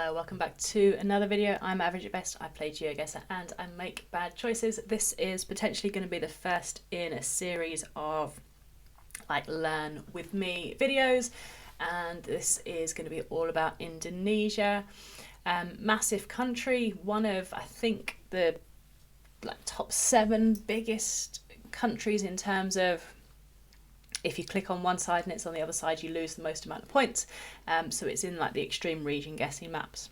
Hello, welcome back to another video. I'm Average at Best. I play Geoguessr and I make bad choices. This is potentially going to be the first in a series of learn with me videos, and this is going to be all about Indonesia. Massive country, one of I think the top 7 biggest countries in terms of if you click on one side and it's on the other side, you lose the most amount of points. So it's in the extreme region guessing maps.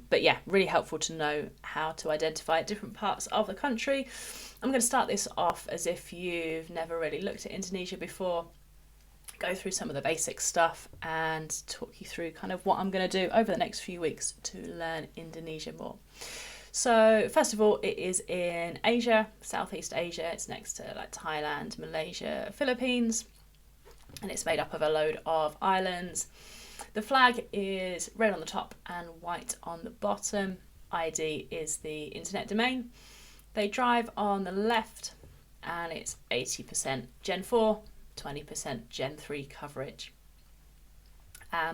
But yeah, really helpful to know how to identify different parts of the country. I'm going to start this off as if you've never really looked at Indonesia before, go through some of the basic stuff and talk you through kind of what I'm going to do over the next few weeks to learn Indonesia more. So first of all, it is in Asia, Southeast Asia. It's next to Thailand, Malaysia, Philippines, and it's made up of a load of islands. The flag is red on the top and white on the bottom. ID is the internet domain. They drive on the left and it's 80% Gen 4, 20% Gen 3 coverage.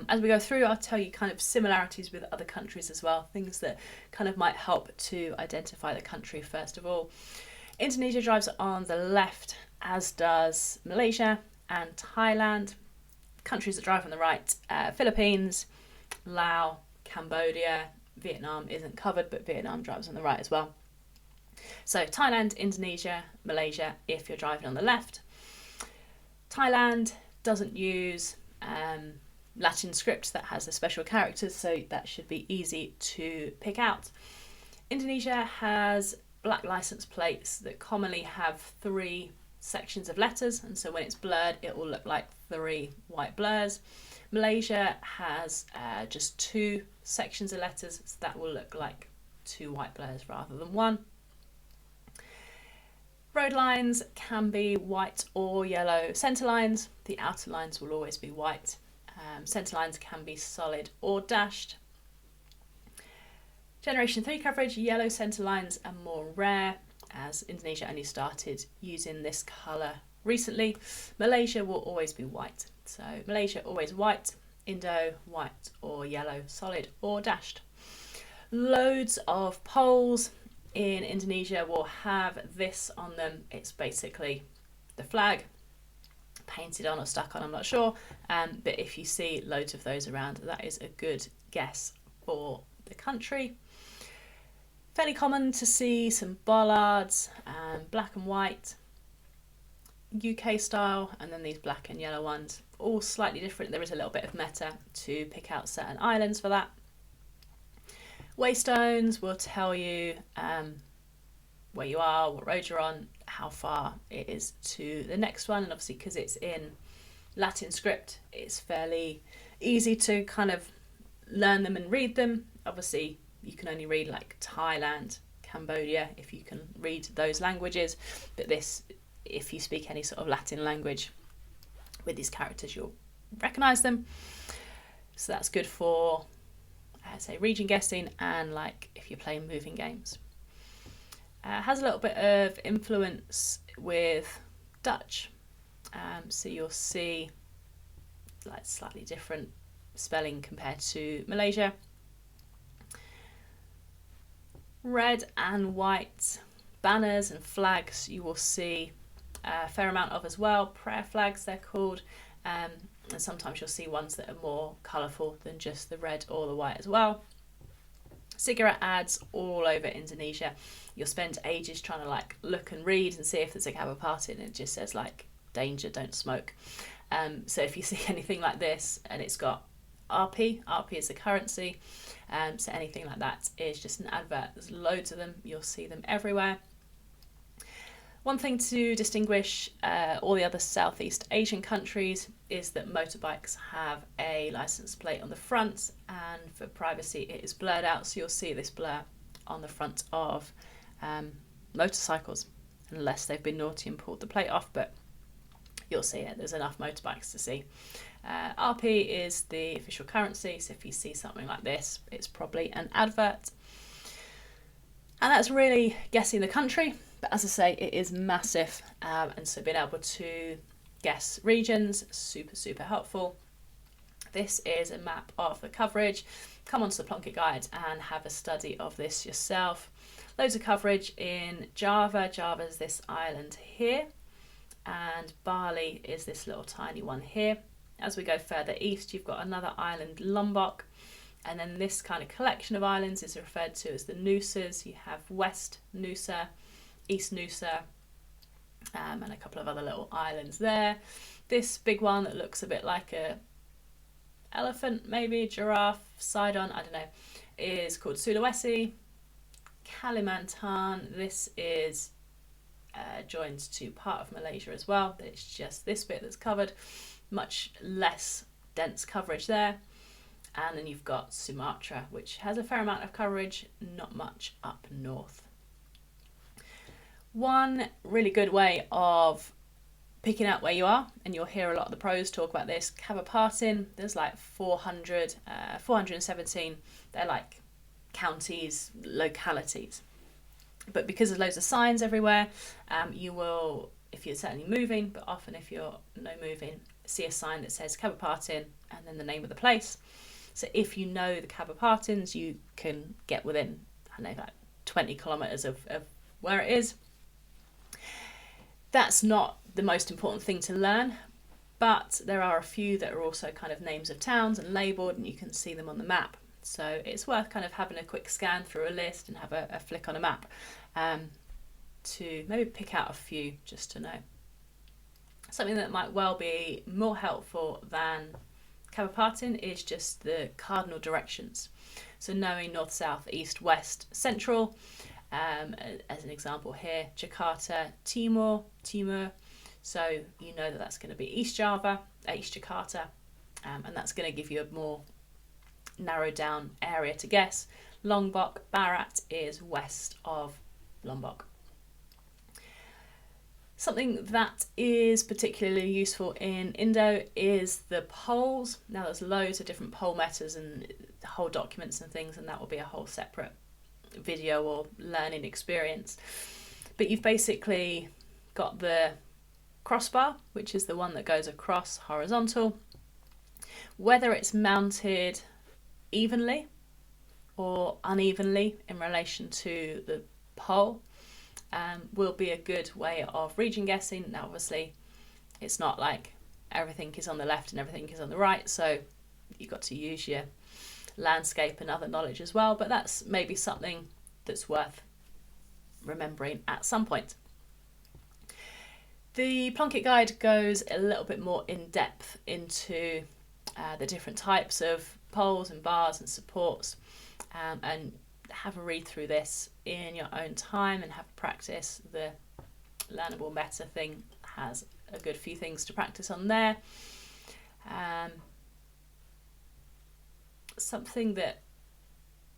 As we go through, I'll tell you kind of similarities with other countries as well, things that kind of might help to identify the country first of all. Indonesia drives on the left, as does Malaysia and Thailand. Countries that drive on the right, Philippines, Laos, Cambodia, Vietnam isn't covered, but Vietnam drives on the right as well. So Thailand, Indonesia, Malaysia, if you're driving on the left. Thailand doesn't use Latin script that has the special characters, so that should be easy to pick out. Indonesia has black license plates that commonly have 3 sections of letters, and so when it's blurred it will look like 3 white blurs. Malaysia has just 2 sections of letters, so that will look like 2 white blurs rather than 1. Road lines can be white or yellow centre lines. The outer lines will always be white. Centre lines can be solid or dashed. Generation 3 coverage, yellow centre lines are more rare, as Indonesia only started using this colour recently. Malaysia will always be white. So Malaysia always white, Indo white or yellow, solid or dashed. Loads of poles in Indonesia will have this on them. It's basically the flag painted on or stuck on, I'm not sure, but if you see loads of those around, that is a good guess for the country. Fairly common to see some bollards, black and white, UK style, and then these black and yellow ones, all slightly different. There is a little bit of meta to pick out certain islands for that. Waystones will tell you where you are, what road you're on, how far it is to the next one, and obviously because it's in Latin script, it's fairly easy to kind of learn them and read them. Obviously you can only read Thailand, Cambodia if you can read those languages, but this, if you speak any sort of Latin language with these characters, you'll recognize them. So that's good for say region guessing and if you're playing moving games. Has a little bit of influence with Dutch, so you'll see slightly different spelling compared to Malaysia. Red and white banners and flags you will see a fair amount of as well. Prayer flags they're called, and sometimes you'll see ones that are more colourful than just the red or the white as well. Cigarette ads all over Indonesia. You'll spend ages trying to look and read and see if there's a cover part in it. It just says danger, don't smoke. So if you see anything like this and it's got RP is the currency, so anything like that is just an advert. There's loads of them, you'll see them everywhere. One thing to distinguish all the other Southeast Asian countries is that motorbikes have a license plate on the front, and for privacy it is blurred out, so you'll see this blur on the front of motorcycles, unless they've been naughty and pulled the plate off, but you'll see it. There's enough motorbikes to see. RP is the official currency, so if you see something like this, it's probably an advert. And that's really guessing the country. But as I say, it is massive, and so being able to guess regions, super helpful. This is a map of the coverage. come onto the Plonk It guide and have a study of this yourself. Loads of coverage in Java. Java is this island here, and Bali is this little tiny one here. As we go further east, you've got another island, Lombok, and then this kind of collection of islands is referred to as the Nusas. You have West Nusa, East Nusa, and a couple of other little islands there. This big one that looks a bit like a elephant, maybe giraffe, Sidon, I don't know, is called Sulawesi. Kalimantan, this is joined to part of Malaysia as well, but it's just this bit that's covered, much less dense coverage there. And then you've got Sumatra, which has a fair amount of coverage, not much up north. One really good way of picking out where you are, and you'll hear a lot of the pros talk about this, Kabupaten, there's like 417, they're like counties, localities. But because there's loads of signs everywhere, you will, if you're certainly moving, but often if you're no moving, see a sign that says Kabupaten and then the name of the place. So if you know the Kabupatens, you can get within, I don't know, like 20 kilometres of where it is. That's not the most important thing to learn, but there are a few that are also kind of names of towns and labelled, and you can see them on the map. So it's worth kind of having a quick scan through a list and have a flick on a map to maybe pick out a few just to know. Something that might well be more helpful than Kabupaten is just the cardinal directions. So knowing north, south, east, west, central. As an example here, Jakarta, Timur. So you know that that's going to be East Java, East Jakarta, and that's going to give you a more narrowed down area to guess. Lombok, Barat is west of Lombok. Something that is particularly useful in Indo is the poles. Now there's loads of different pole metas and whole documents and things, and that will be a whole separate video or learning experience. But you've basically got the crossbar, which is the one that goes across horizontal. Whether it's mounted evenly or unevenly in relation to the pole will be a good way of region guessing. Now obviously it's not like everything is on the left and everything is on the right, so you've got to use your landscape and other knowledge as well, but that's maybe something that's worth remembering at some point. The Plonk It guide goes a little bit more in depth into the different types of poles and bars and supports, and have a read through this in your own time and have a practice. The learnable meta thing has a good few things to practice on there. Something that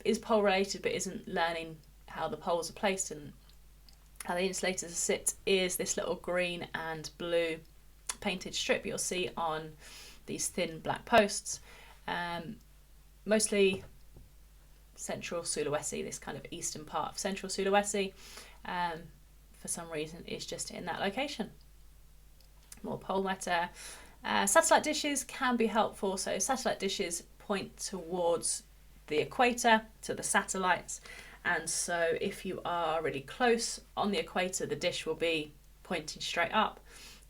is pole related but isn't learning how the poles are placed and how the insulators sit is this little green and blue painted strip you'll see on these thin black posts. Mostly central Sulawesi, this kind of eastern part of central Sulawesi, for some reason is just in that location. More pole meta. Satellite dishes can be helpful, so satellite dishes point towards the equator, to the satellites, and so if you are really close on the equator, the dish will be pointing straight up,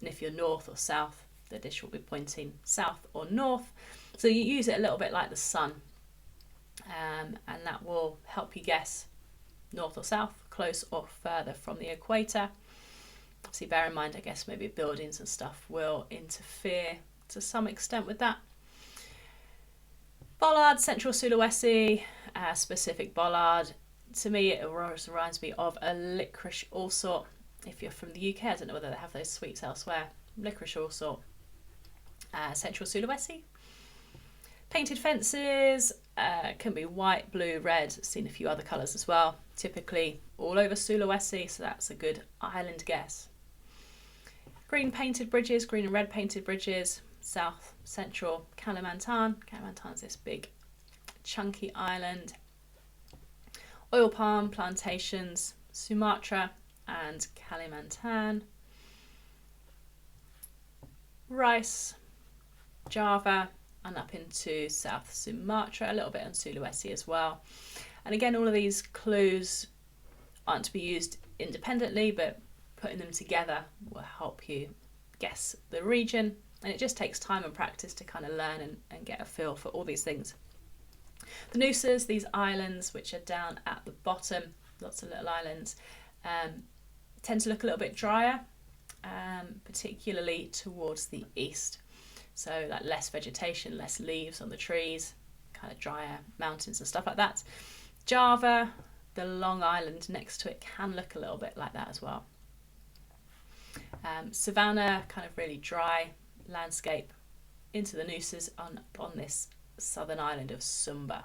and if you're north or south, the dish will be pointing south or north. So you use it a little bit like the sun, and that will help you guess north or south, close or further from the equator. Obviously bear in mind, I guess maybe buildings and stuff will interfere to some extent with that. Bollard, Central Sulawesi, specific bollard. To me it reminds me of a licorice allsort. If you're from the UK, I don't know whether they have those sweets elsewhere. Licorice allsort. Central Sulawesi. Painted fences can be white, blue, red. Seen a few other colours as well. Typically all over Sulawesi, so that's a good island guess. Green painted bridges, green and red painted bridges. South Central Kalimantan. Kalimantan's this big chunky island. Oil palm plantations, Sumatra and Kalimantan. Rice, Java, and up into South Sumatra, a little bit on Sulawesi as well. And again, all of these clues aren't to be used independently, but putting them together will help you guess the region. And it just takes time and practice to kind of learn and get a feel for all these things. The Nusas, these islands which are down at the bottom, lots of little islands, tend to look a little bit drier, particularly towards the east. So like less vegetation, less leaves on the trees, kind of drier mountains and stuff like that. Java, the long island next to it, can look a little bit like that as well. Savannah, kind of really dry landscape, into the Nusas on this southern island of Sumba.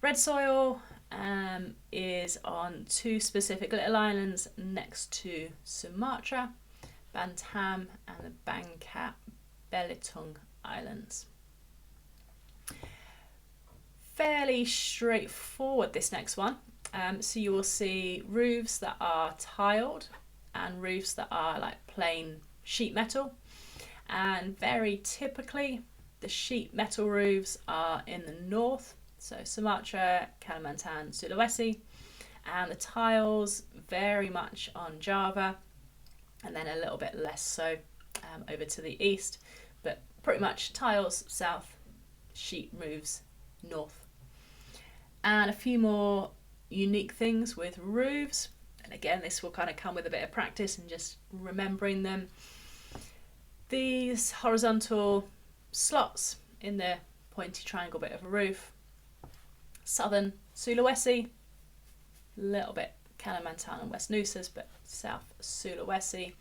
Red soil is on two specific little islands next to Sumatra, Bantam and the Bangka Belitung Islands. Fairly straightforward, this next one. So you will see roofs that are tiled and roofs that are like plain sheet metal. And very typically, the sheet metal roofs are in the north, so Sumatra, Kalimantan, Sulawesi, and the tiles very much on Java, and then a little bit less so over to the east, but pretty much tiles south, sheet roofs north. And a few more unique things with roofs, and again this will kind of come with a bit of practice and just remembering them. These horizontal slots in the pointy triangle bit of a roof, southern Sulawesi, a little bit Kalimantan and West Nusas, but south Sulawesi.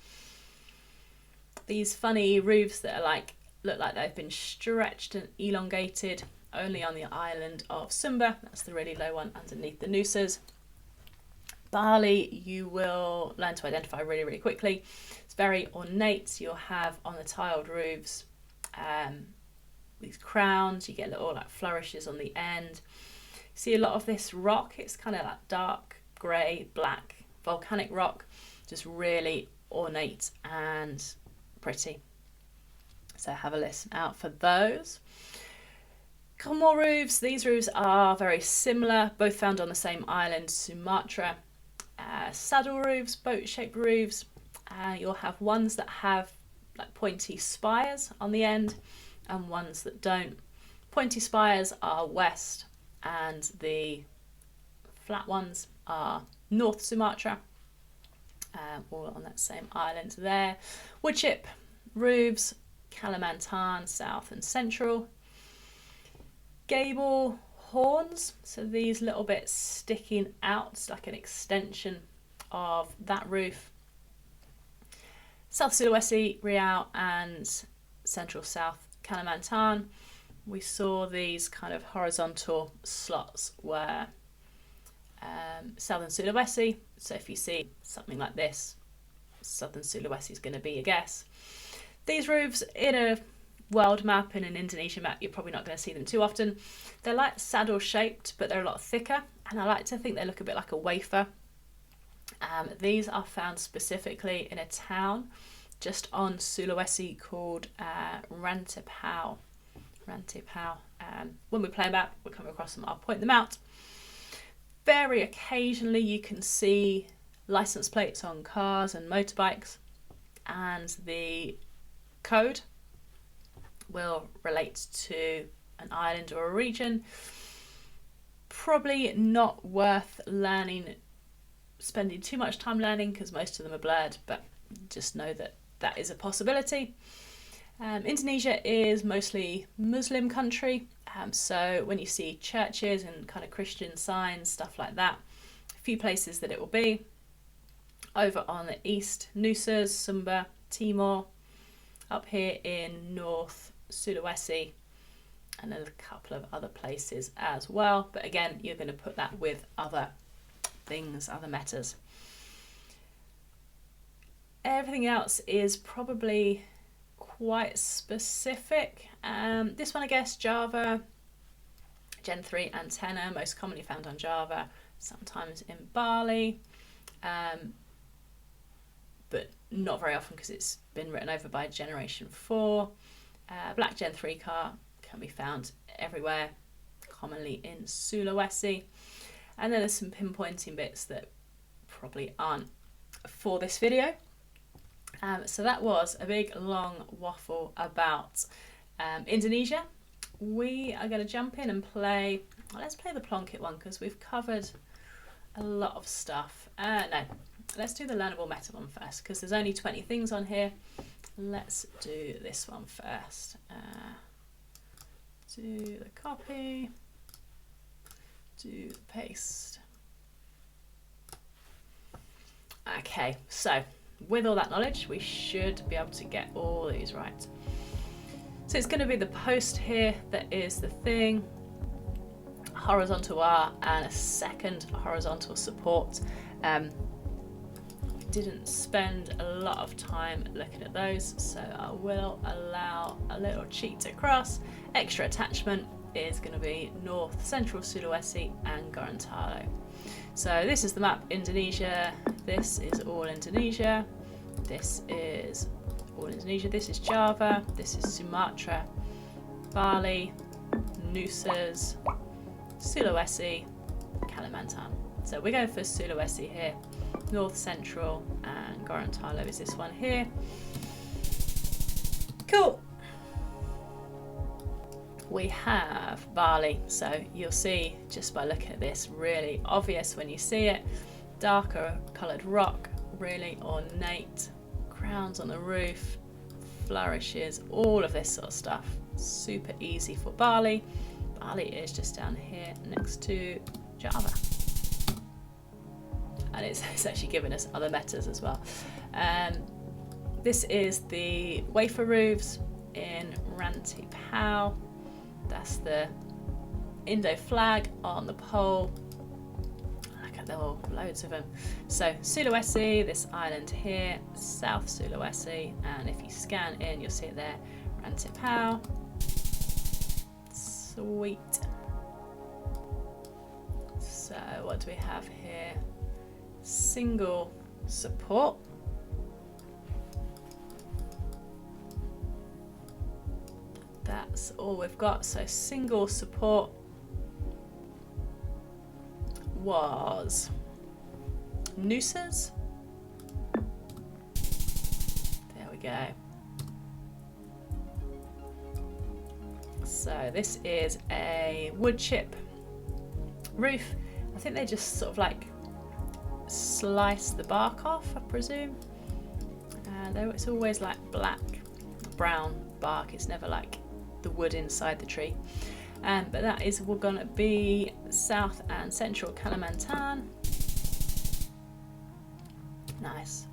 These funny roofs that are look like they've been stretched and elongated only on the island of Sumba. That's the really low one underneath the Nusas. Bali, you will learn to identify really, really quickly. It's very ornate. You'll have on the tiled roofs these crowns. You get little like flourishes on the end. You see a lot of this rock. It's kind of like dark grey, black volcanic rock, just really ornate and pretty. So have a listen out for those. Couple more roofs. These roofs are very similar, both found on the same island, Sumatra. Saddle roofs, boat-shaped roofs. You'll have ones that have like pointy spires on the end and ones that don't. Pointy spires are west and the flat ones are North Sumatra, all on that same island there. Wood chip roofs, Kalimantan, south and central. Gable horns, so these little bits sticking out like an extension of that roof. South Sulawesi, Riau and central south Kalimantan, we saw these kind of horizontal slots where southern Sulawesi, so if you see something like this, southern Sulawesi is going to be a guess. These roofs in a world map, in an Indonesia map, you're probably not going to see them too often. They're like saddle shaped, but they're a lot thicker, and I like to think they look a bit like a wafer. These are found specifically in a town just on Sulawesi called Rantipau. When we play a map, we'll come across them, I'll point them out. Very occasionally you can see license plates on cars and motorbikes, and the code will relate to an island or a region. Probably not worth spending too much time learning because most of them are blurred, but just know that that is a possibility. Indonesia is mostly Muslim country, so when you see churches and kind of Christian signs, stuff like that, a few places that it will be. Over on the east, Nusas, Sumba, Timor. Up here in North Sulawesi, and a couple of other places as well. But again, you're going to put that with other things, other metas. Everything else is probably quite specific. This one, I guess, Java, Gen 3 antenna, most commonly found on Java, sometimes in Bali, but not very often because it's been written over by Generation 4. Black Gen 3 car can be found everywhere, commonly in Sulawesi. And then there's some pinpointing bits that probably aren't for this video. So that was a big long waffle about Indonesia. We are going to jump in and play, well, let's play the Plonk It one because we've covered a lot of stuff. No, let's do the learnable meta one first because there's only 20 things on here. Let's do this one first. Do the copy, do the paste. Okay, so with all that knowledge, we should be able to get all these right. So it's going to be the post here that is the thing, horizontal R, and a second horizontal support. Didn't spend a lot of time looking at those, so I will allow a little cheat across. Extra attachment is going to be North Central Sulawesi and Gorontalo. So this is the map Indonesia, this is all Indonesia, this is all Indonesia, this is Java, this is Sumatra, Bali, Nusa, Sulawesi, Kalimantan. So we're going for Sulawesi here. North Central and Gorontalo is this one here. Cool. We have Bali, so you'll see just by looking at this, really obvious when you see it. Darker coloured rock, really ornate, crowns on the roof, flourishes, all of this sort of stuff. Super easy for Bali. Bali is just down here next to Java. And it's actually given us other metas as well. This is the wafer roofs in Ranti Pau. That's the Indo flag on the pole. Look at them all, loads of them. So Sulawesi, this island here, South Sulawesi, and if you scan in, you'll see it there, Ranti Pau. Sweet. So what do we have here? Single support. That's all we've got. So single support was Nusa's. There we go. So this is a wood chip roof. I think they just sort of like slice the bark off, I presume. And it's always like black, brown bark. It's never like the wood inside the tree. But that is going to be South and Central Kalimantan. Nice.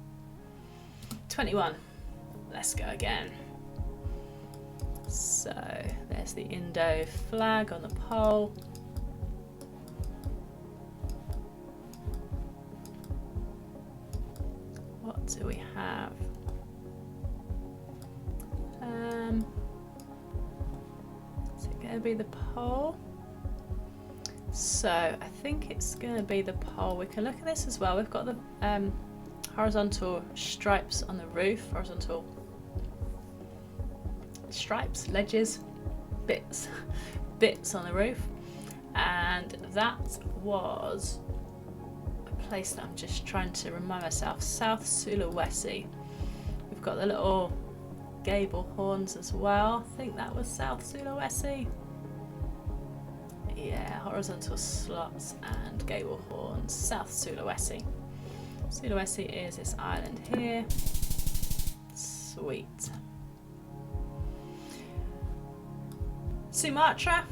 21. Let's go again. So there's the Indo flag on the pole. What do we have? Is it going to be the pole? So I think it's going to be the pole. We can look at this as well. We've got the horizontal stripes on the roof, horizontal stripes, ledges, bits on the roof, and that was a place that I'm just trying to remind myself. South Sulawesi. We've got the little gable horns as well. I think that was South Sulawesi. Yeah, horizontal slots and gable horns. South Sulawesi. Sulawesi is this island here. Sweet. Sumatra,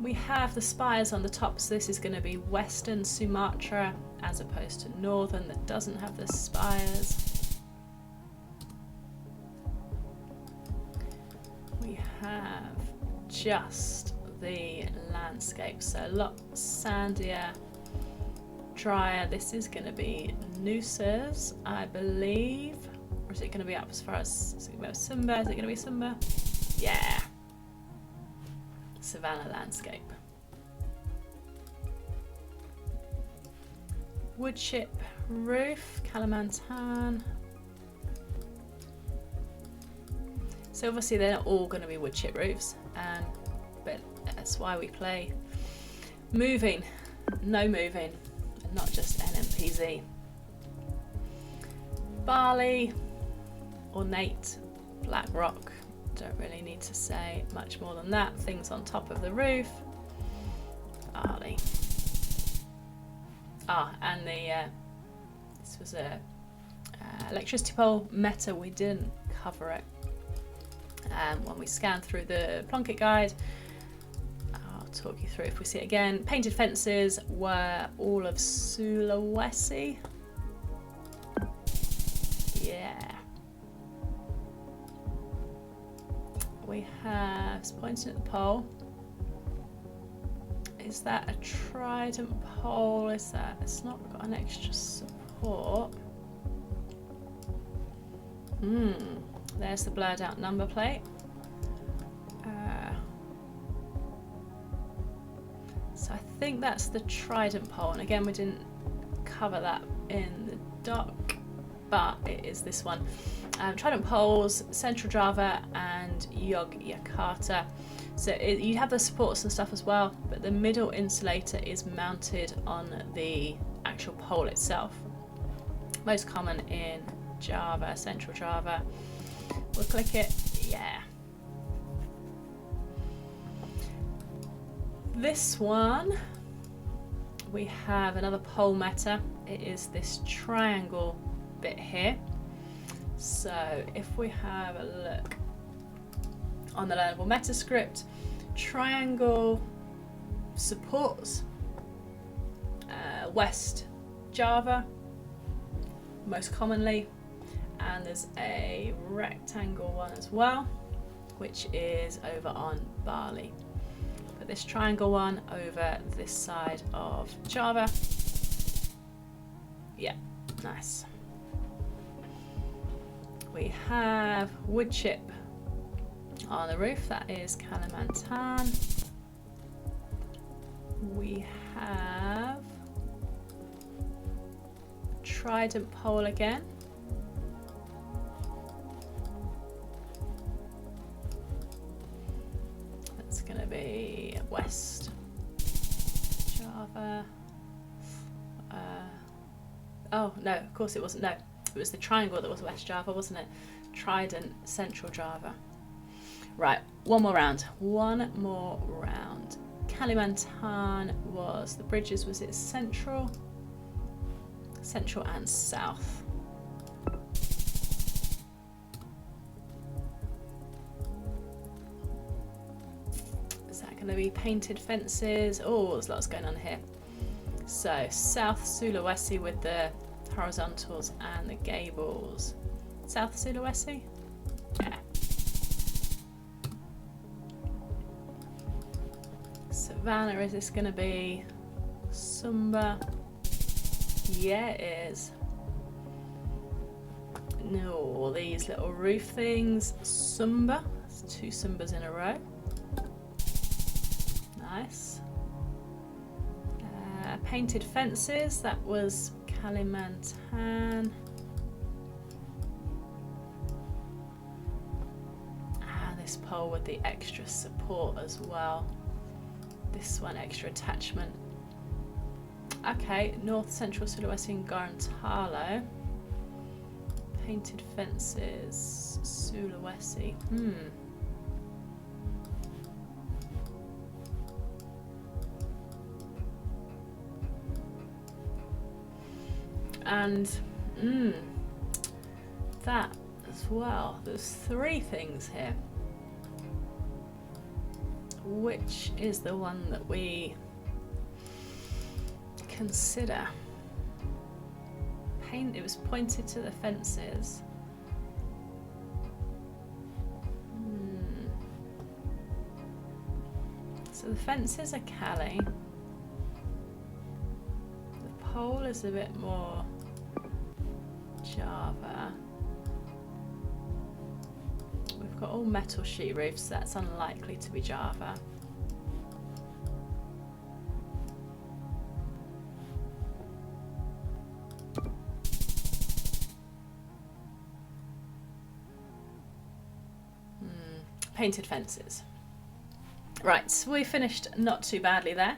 we have the spires on the top, so this is going to be Western Sumatra as opposed to Northern that doesn't have the spires. We have just the landscape, so a lot sandier, drier. This is going to be Nusa's, I believe, or is it going to be up as far as Sumba? Is it going to be Sumba? Yeah. Savannah landscape. Wood chip roof, Kalimantan. So obviously they're not all going to be wood chip roofs, but that's why we play moving, no moving, and not just NMPZ. Barley, ornate, black rock. Don't really need to say much more than that. Things on top of the roof. Barley. And this was a electricity pole meta. We didn't cover it when we scanned through the Plonk It guide. I'll talk you through if we see it again. Painted fences were all of Sulawesi. Yeah. We have, it's pointing at the pole. Is that a trident pole? Is that, it's not got an extra support. There's the blurred out number plate. So I think that's the trident pole, and again we didn't cover that in the doc, but it is this one. Trident poles, Central Java and Yogyakarta. So you have the supports and stuff as well, but the middle insulator is mounted on the actual pole itself. Most common in Java, Central Java. We'll click it, yeah. This one, we have another pole meta. It is this triangle bit here. So if we have a look on the learnable meta script, triangle supports West Java most commonly, and there's a rectangle one as well, which is over on Bali. But this triangle one over this side of Java. Yeah, nice. We have wood chip on the roof, that is Kalimantan. We have trident pole again. That's going to be West Java. Oh no, of course it wasn't. No, it was the triangle that was West Java, wasn't it? Trident, Central Java. Right, one more round. Kalimantan was, the bridges, was it Central? Central and South. Is that going to be painted fences? Oh, there's lots going on here. So, South Sulawesi with the horizontals and the gables. South Sulawesi? Yeah. Savannah, is this going to be Sumba? Yeah, it is. No, these little roof things. Sumba. That's 2 Sumbas in a row. Nice. Painted fences. That was Kalimantan. This pole with the extra support as well. This one, extra attachment. Okay, North Central Sulawesi and Gorontalo. Painted fences, Sulawesi. And that as well. There's 3 things here. Which is the one that we consider? It was pointed to the fences. So the fences are Cali. The pole is a bit more Java. We've got all metal sheet roofs, so that's unlikely to be Java. painted fences. Right, so we finished not too badly there.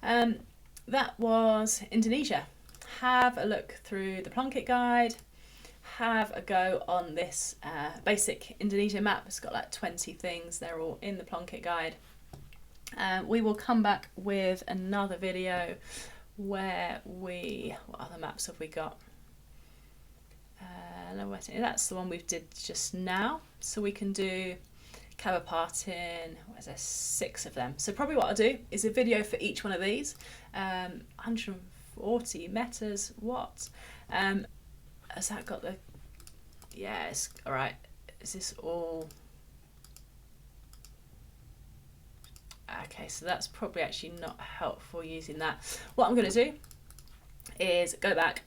That was Indonesia. Have a look through the Plonk It guide. Have a go on this basic Indonesia map. It's got like 20 things. They're all in the Plonk It guide. We will come back with another video where what other maps have we got? That's the one we did just now. So we can do Kabupaten, what is there, 6 of them. So probably what I'll do is a video for each one of these. 140 meters, what? Has that got the, yes, all right. Is this all? Okay, so that's probably actually not helpful using that. What I'm going to do is go back,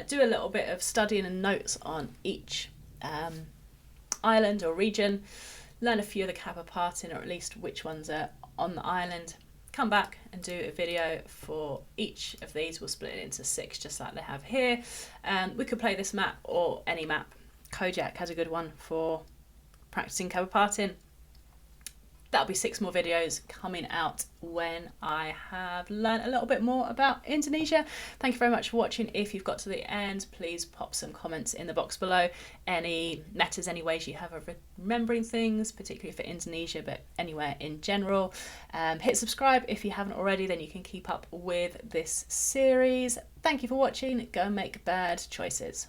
do a little bit of studying and notes on each island or region, learn a few of the Kabupaten, or at least which ones are on the island, come back and do a video for each of these. We'll split it into 6 just like they have here. We could play this map or any map. Kojak has a good one for practicing Kabupaten. That'll be 6 more videos coming out when I have learned a little bit more about Indonesia. Thank you very much for watching. If you've got to the end, please pop some comments in the box below. Any matters, any ways you have of remembering things, particularly for Indonesia, but anywhere in general. Hit subscribe if you haven't already, then you can keep up with this series. Thank you for watching. Go and make bad choices.